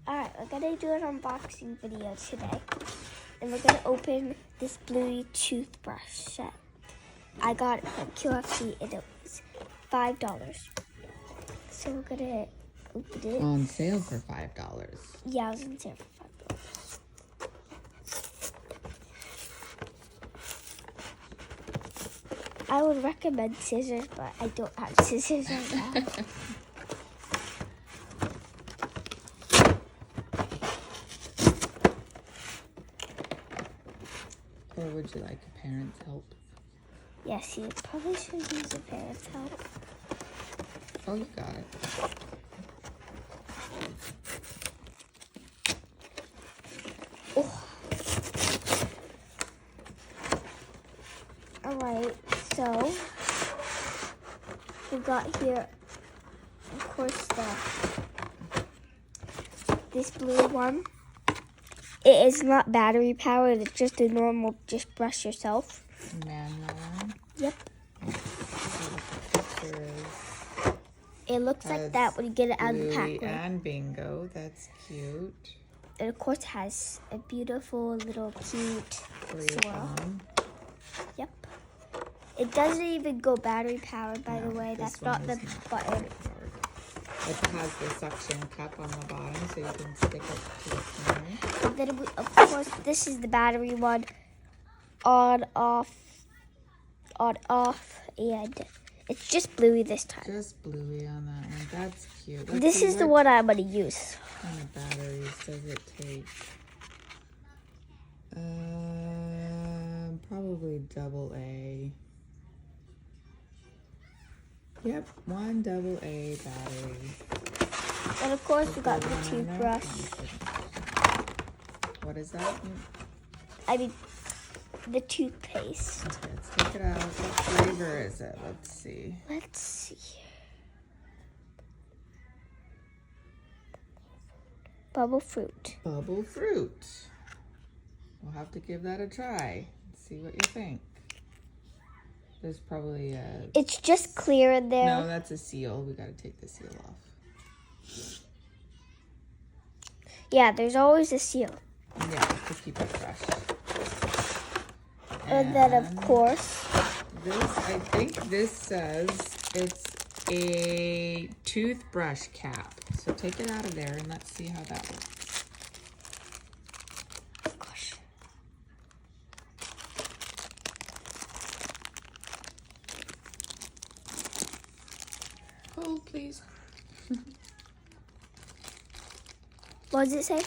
Alright, we're gonna do an unboxing video today. And we're gonna open this Bluey toothbrush set. I got it from QFC and it was $5. So we're gonna open it. On sale for $5. Yeah, it was on sale for $5. I would recommend scissors, but I don't have scissors right now. Or would you like a parent's help? Yes, you probably should use a parent's help. Oh, you got it. Oh. Alright, so we got here, of course, this blue one. It is not battery powered, it's just a normal, just brush yourself. Manual. Yep. Pictures. It looks like that when you get it out of the Bluey pack. and Bingo. That's cute. It, of course, has a beautiful little cute For your swirl. phone. Yep. It doesn't even go battery powered, by the No, way. this That's one not the is not button. battery powered. It has the suction cup on the bottom, so you can stick it to the camera. And then, of course, this is the battery one. On, off, and it's just Bluey this time. Just Bluey on that one. That's cute. Let's This see is the what one I'm going to use. kind of batteries does it take? Probably AA. Yep, one AA battery. And, of course, we got the One on there. toothbrush. What is that? I mean, the toothpaste. Okay, let's take it out. What flavor is it? Let's see. Let's see. Bubble fruit. Bubble fruit. We'll have to give that a try. See what you think. There's probably a... It's just clear in there. No, that's a seal. We gotta take the seal off. Yeah, there's always a seal. Yeah, to keep it fresh. And then, of course, This, I think this says it's a toothbrush cap. So take it out of there and let's see how that works. oh gosh. Hold, please. What does it say?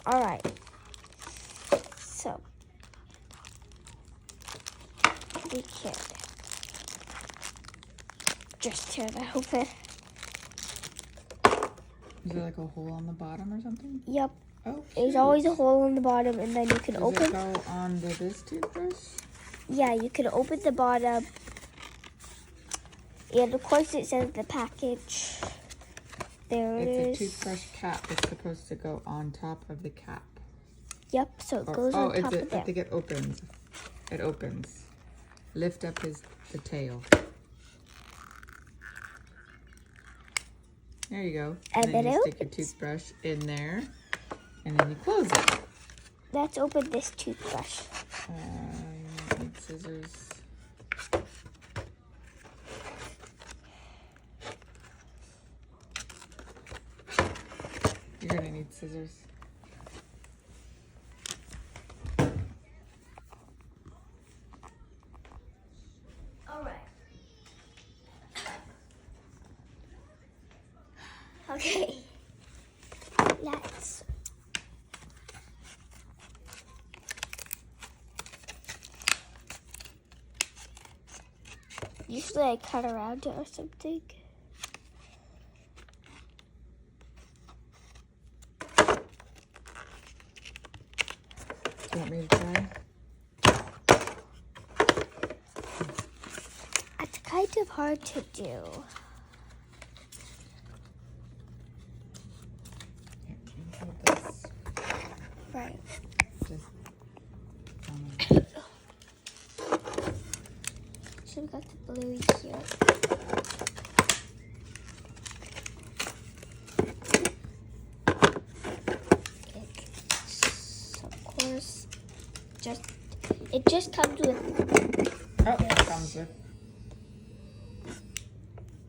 All right. So, we can just tear that open. Is there like a hole on the bottom or something? Yep. Oh, There's shoot. always a hole in the bottom, and then you can Does open. it go on this toothbrush? Yeah, you can open the bottom. And of course, it says the package. There it It's is. a toothbrush cap. It's supposed to go on top of the cap. Yep, so it Or- goes on top of I there. think it opens. It opens. Lift up the tail. There you go. And then then you it stick your opens. toothbrush in there, and then you close it. Let's open this toothbrush. You need scissors. You're gonna need scissors. All right. Okay. Let's. Usually I cut around it or something. Do you want me to try? It's kind of hard to do. Here, you hold this. Right. Just Should have got the Bluey here. just comes with, Oh, it comes with.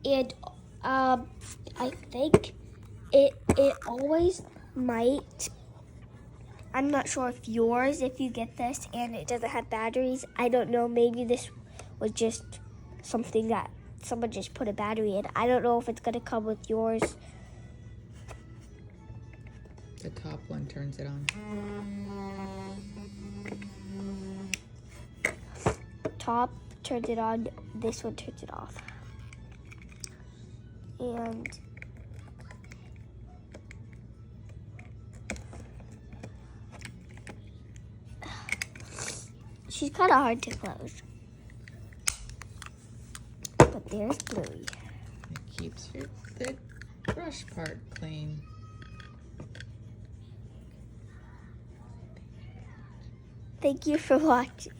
and I think it always might. I'm not sure if yours, if you get this and it doesn't have batteries, I don't know, maybe this was just something that someone just put a battery in. I don't know if it's going to come with yours. The top one turns it on. Top turns it on, this one turns it off. And she's kind of hard to close. But there's Bluey. It keeps the brush part clean. Thank you for watching.